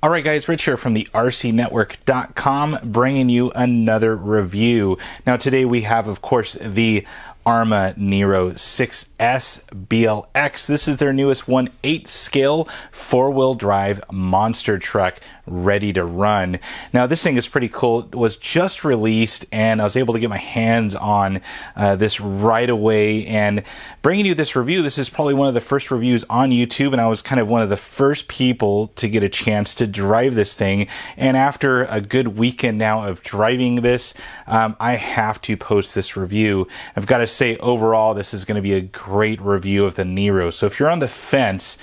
All right, guys, Rich here from the RCNetwork.com bringing you another review. Now, today we have, of course, the Arrma Nero 6S BLX. This is their newest 1/8 scale four-wheel drive monster truck ready to run. Now, this thing is pretty cool. It was just released, and I was able to get my hands on this right away. And bringing you this review, this is probably one of the first reviews on YouTube, and I was kind of one of the first people to get a chance to drive this thing. And after a good weekend now of driving this, I have to post this review. I've got to say, overall, this is going to be a great review of the Nero. So if you're on the fence,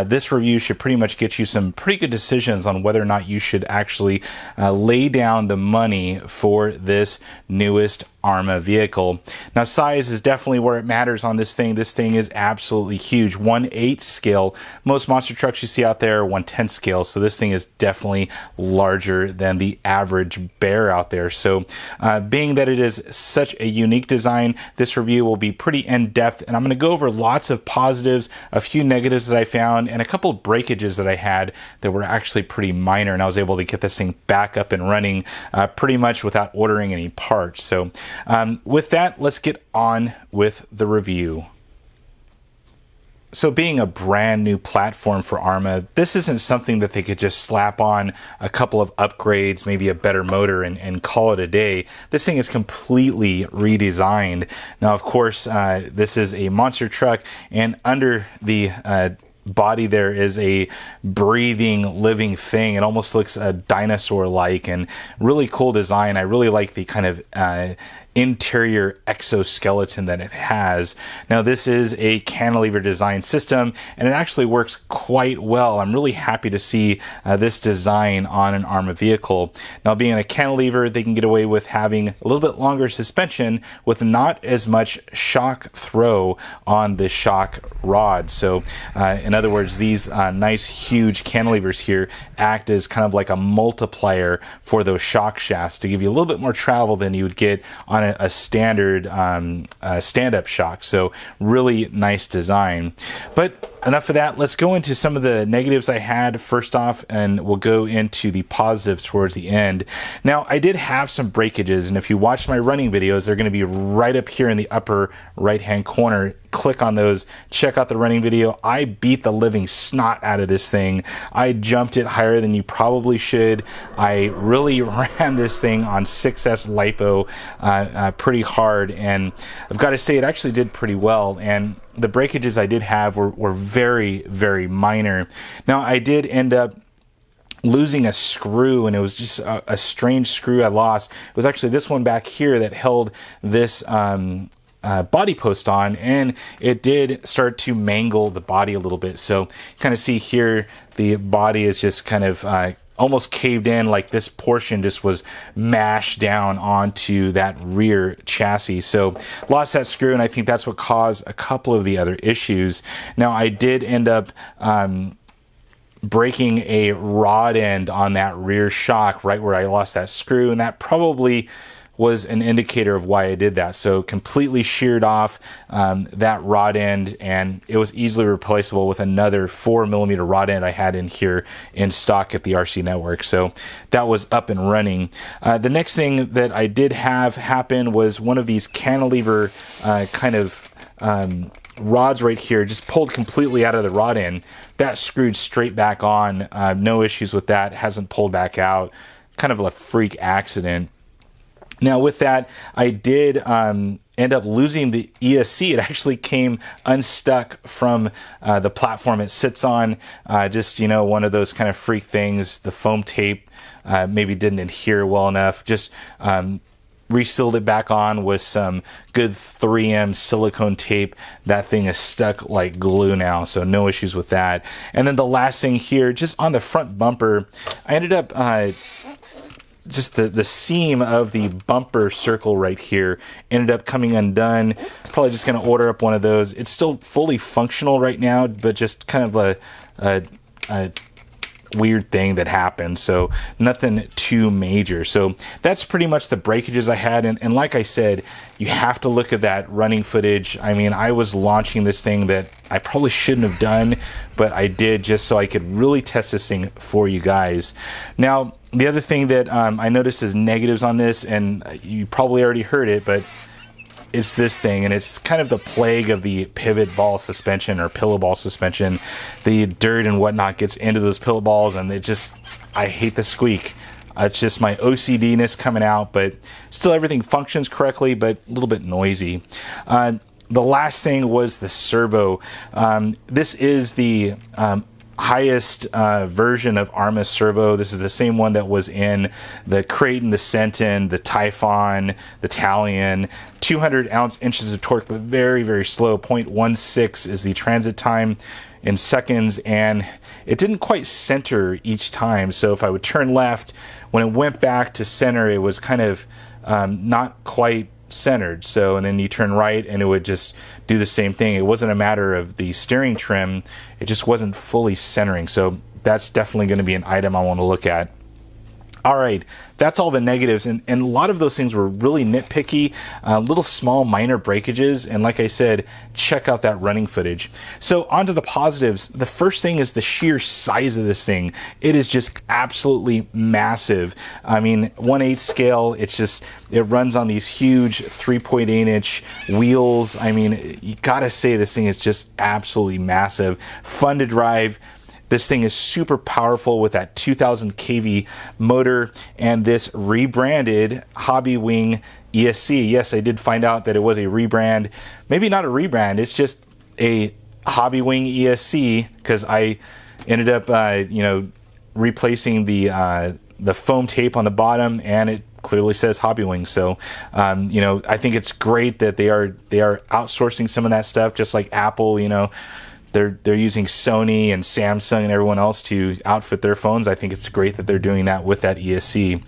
this review should pretty much get you some pretty good decisions on whether or not you should actually lay down the money for this newest Arrma vehicle. Now, size is definitely where it matters on this thing. This thing is absolutely huge. 1/8 scale. Most monster trucks you see out there are 1/10 scale, so this thing is definitely larger than the average bear out there. So being that it is such a unique design, this review will be pretty in-depth, and I'm going to go over lots of positives, a few negatives that I found, and a couple of breakages that I had that were actually pretty minor, and I was able to get this thing back up and running pretty much without ordering any parts. So with that, let's get on with the review. So being a brand new platform for Arrma, this isn't something that they could just slap on a couple of upgrades, maybe a better motor, and call it a day. This thing is completely redesigned. Now, of course, this is a monster truck, and under the body there is a breathing, living thing. It almost looks dinosaur-like, and really cool design. I really like the kind of interior exoskeleton that it has. Now, this is a cantilever design system, and it actually works quite well. I'm really happy to see this design on an Arrma vehicle. Now, being a cantilever, they can get away with having a little bit longer suspension with not as much shock throw on the shock rod. So in other words, these nice huge cantilevers here act as kind of like a multiplier for those shock shafts to give you a little bit more travel than you would get on a standard stand-up shock. So really nice design. But enough of that. Let's go into some of the negatives I had first off, and we'll go into the positives towards the end. Now, I did have some breakages, and if you watch my running videos, they're going to be right up here in the upper right-hand corner. Click on those, check out the running video. I beat the living snot out of this thing. I jumped it higher than you probably should. I really ran this thing on 6S Lipo pretty hard, and I've got to say it actually did pretty well. And the breakages I did have were very, very minor. Now, I did end up losing a screw, and it was just a strange screw I lost. It was actually this one back here that held this body post on, and it did start to mangle the body a little bit. So you kind of see here the body is just kind of almost caved in, like this portion just was mashed down onto that rear chassis. So lost that screw, and I think that's what caused a couple of the other issues. Now, I did end up breaking a rod end on that rear shock right where I lost that screw, and that probably was an indicator of why I did that. So completely sheared off that rod end, and it was easily replaceable with another 4mm rod end I had in here in stock at the RC Network. So that was up and running. The next thing that I did have happen was one of these cantilever kind of rods right here just pulled completely out of the rod end. That screwed straight back on. No issues with that. Hasn't pulled back out. Kind of a freak accident. Now, with that, I did end up losing the ESC. It actually came unstuck from the platform it sits on. Just, you know, one of those kind of freak things. The foam tape maybe didn't adhere well enough. Just resealed it back on with some good 3M silicone tape. That thing is stuck like glue now, so no issues with that. And then the last thing here, just on the front bumper, I ended up just the seam of the bumper circle right here ended up coming undone. Probably just going to order up one of those. It's still fully functional right now, but just kind of a weird thing that happened, so nothing too major. So that's pretty much the breakages I had, and like I said, you have to look at that running footage. I mean, I was launching this thing that I probably shouldn't have done, but I did just so I could really test this thing for you guys. Now, the other thing that I noticed as negatives on this, and you probably already heard it, but it's this thing, and it's kind of the plague of the pivot ball suspension or pillow ball suspension. The dirt and whatnot gets into those pillow balls, and I hate the squeak. It's just my OCD-ness coming out, but still everything functions correctly, but a little bit noisy. The last thing was the servo. This is the highest version of Arrma servo. This is the same one that was in the Creighton, the Senton, the Typhon, the Talion. 200 inches of torque, but very, very slow. 0.16 is the transit time in seconds, and it didn't quite center each time. So if I would turn left, when it went back to center, it was kind of not quite centered. So, and then you turn right and it would just do the same thing. It wasn't a matter of the steering trim, it just wasn't fully centering. So that's definitely going to be an item I want to look at. All right, that's all the negatives, and a lot of those things were really nitpicky, little small minor breakages, and like I said, check out that running footage. So on to the positives. The first thing is the sheer size of this thing. It is just absolutely massive. I mean, 1/8 scale, it runs on these huge 3.8-inch wheels. I mean, you gotta say this thing is just absolutely massive. Fun to drive. This thing is super powerful with that 2000 kV motor and this rebranded Hobby Wing ESC. Yes, I did find out that it was a rebrand. Maybe not a rebrand, it's just a Hobby Wing ESC, because I ended up replacing the foam tape on the bottom, and it clearly says Hobby Wing. So I think it's great that they are outsourcing some of that stuff, just like Apple. They're using Sony and Samsung and everyone else to outfit their phones. I think it's great that they're doing that with that ESC.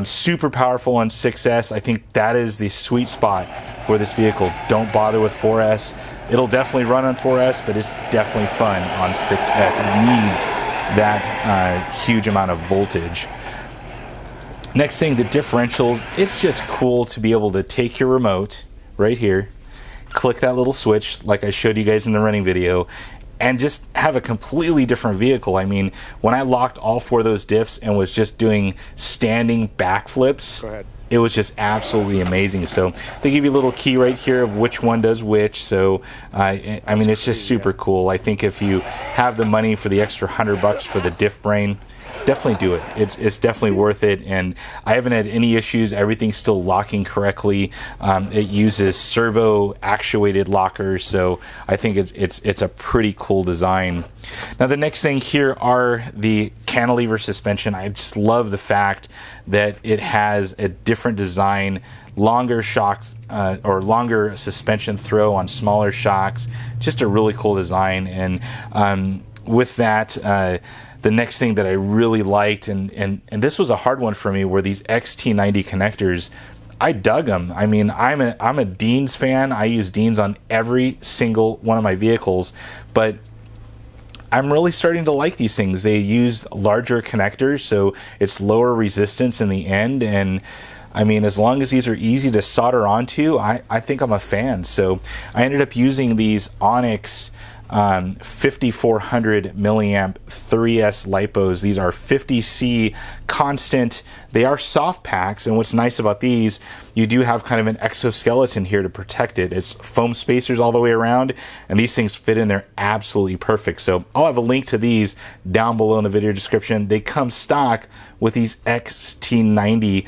Super powerful on 6S. I think that is the sweet spot for this vehicle. Don't bother with 4S. It'll definitely run on 4S, but it's definitely fun on 6S. It needs that huge amount of voltage. Next thing, the differentials. It's just cool to be able to take your remote right here, click that little switch like I showed you guys in the running video, and just have a completely different vehicle. I mean, when I locked all 4 of those diffs and was just doing standing backflips, it was just absolutely amazing. So they give you a little key right here of which one does which. So I mean, it's just super cool. I think if you have the money for the extra $100 for the Diff Brain, definitely do it. It's definitely worth it, and I haven't had any issues. Everything's still locking correctly. It uses servo actuated lockers, so I think it's a pretty cool design. Now the next thing here are the cantilever suspension. I just love the fact that it has a different design, longer shocks or longer suspension throw on smaller shocks. Just a really cool design, and with that. The next thing that I really liked, and this was a hard one for me, were these XT90 connectors. I dug them. I mean, I'm a Dean's fan. I use Dean's on every single one of my vehicles, but I'm really starting to like these things. They use larger connectors, so it's lower resistance in the end, and I mean, as long as these are easy to solder onto, I think I'm a fan. So I ended up using these Onyx 5400 milliamp 3S lipos. These are 50C constant. They are soft packs, and what's nice about these, you do have kind of an exoskeleton here to protect it. It's foam spacers all the way around, and these things fit in there absolutely perfect. So I'll have a link to these down below in the video description. They come stock with these XT90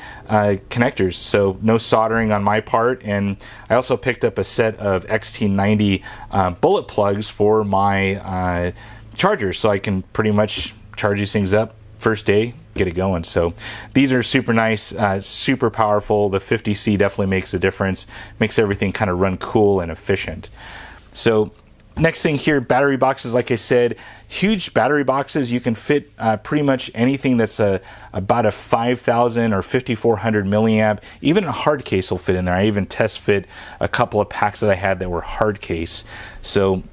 connectors, so no soldering on my part. And I also picked up a set of XT90 bullet plugs for my chargers, so I can pretty much charge these things up first day, get it going. So these are super nice, super powerful. The 50C definitely makes a difference, makes everything kind of run cool and efficient. So next thing here, battery boxes. Like I said, huge battery boxes. You can fit pretty much anything that's about a 5,000 or 5,400 milliamp. Even a hard case will fit in there. I even test fit a couple of packs that I had that were hard case. So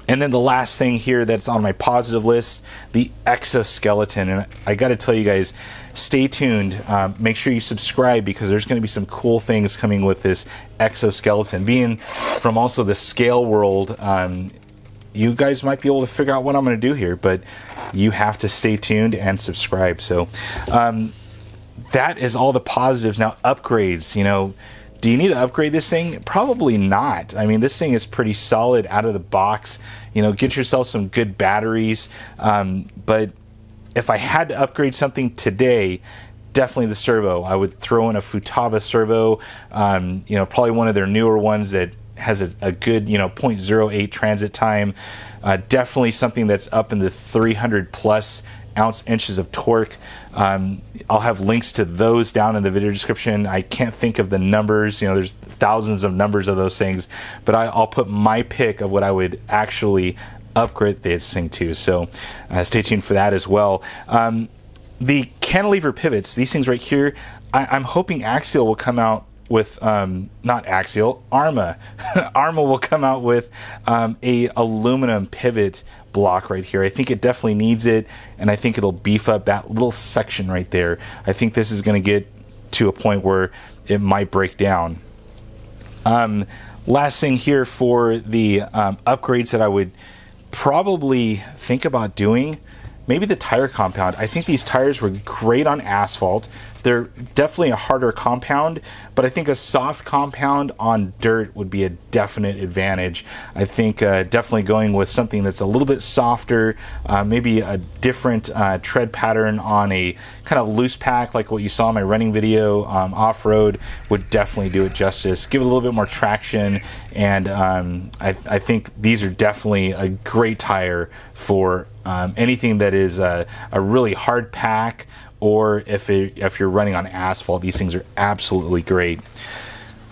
And then the last thing here that's on my positive list, the exoskeleton. And I got to tell you guys, stay tuned. Make sure you subscribe, because there's going to be some cool things coming with this exoskeleton. Being from also the scale world, you guys might be able to figure out what I'm going to do here, but you have to stay tuned and subscribe. So that is all the positives. Now, upgrades, you know, do you need to upgrade this thing? Probably not. I mean, this thing is pretty solid out of the box. You know, get yourself some good batteries. But if I had to upgrade something today, definitely the servo. I would throw in a Futaba servo, you know, probably one of their newer ones that has a good, you know, 0.08 transit time. Definitely something that's up in the 300 plus inches of torque. I'll have links to those down in the video description. I can't think of the numbers, you know, there's thousands of numbers of those things, but I'll put my pick of what I would actually upgrade this thing to. So stay tuned for that as well. The Cantilever pivots, these things right here, I'm hoping Axial will come out with not Axial, Arrma. Arrma will come out with a aluminum pivot block right here. I think it definitely needs it, and I think it'll beef up that little section right there. I think this is going to get to a point where it might break down. Last thing here for the upgrades that I would probably think about doing, maybe the tire compound. I think these tires were great on asphalt. They're definitely a harder compound, but I think a soft compound on dirt would be a definite advantage. I think definitely going with something that's a little bit softer, maybe a different tread pattern on a kind of loose pack like what you saw in my running video off-road would definitely do it justice. Give it a little bit more traction, and I think these are definitely a great tire for anything that is a really hard pack, or if you're running on asphalt. These things are absolutely great.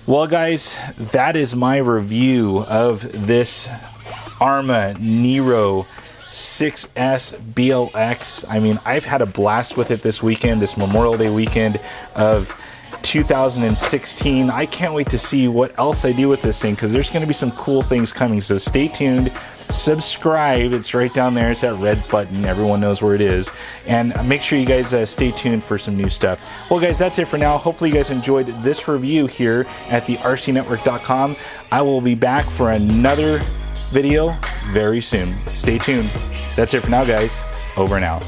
Well, guys, that is my review of this Arrma Nero 6S BLX. I mean, I've had a blast with it this weekend, this Memorial Day weekend of 2016. I can't wait to see what else I do with this thing, because there's going to be some cool things coming. So stay tuned, subscribe. It's right down there. It's that red button. Everyone knows where it is. And make sure you guys stay tuned for some new stuff. Well, guys, that's it for now. Hopefully you guys enjoyed this review here at the rcnetwork.com. I will be back for another video very soon. Stay tuned. That's it for now, guys. Over and out.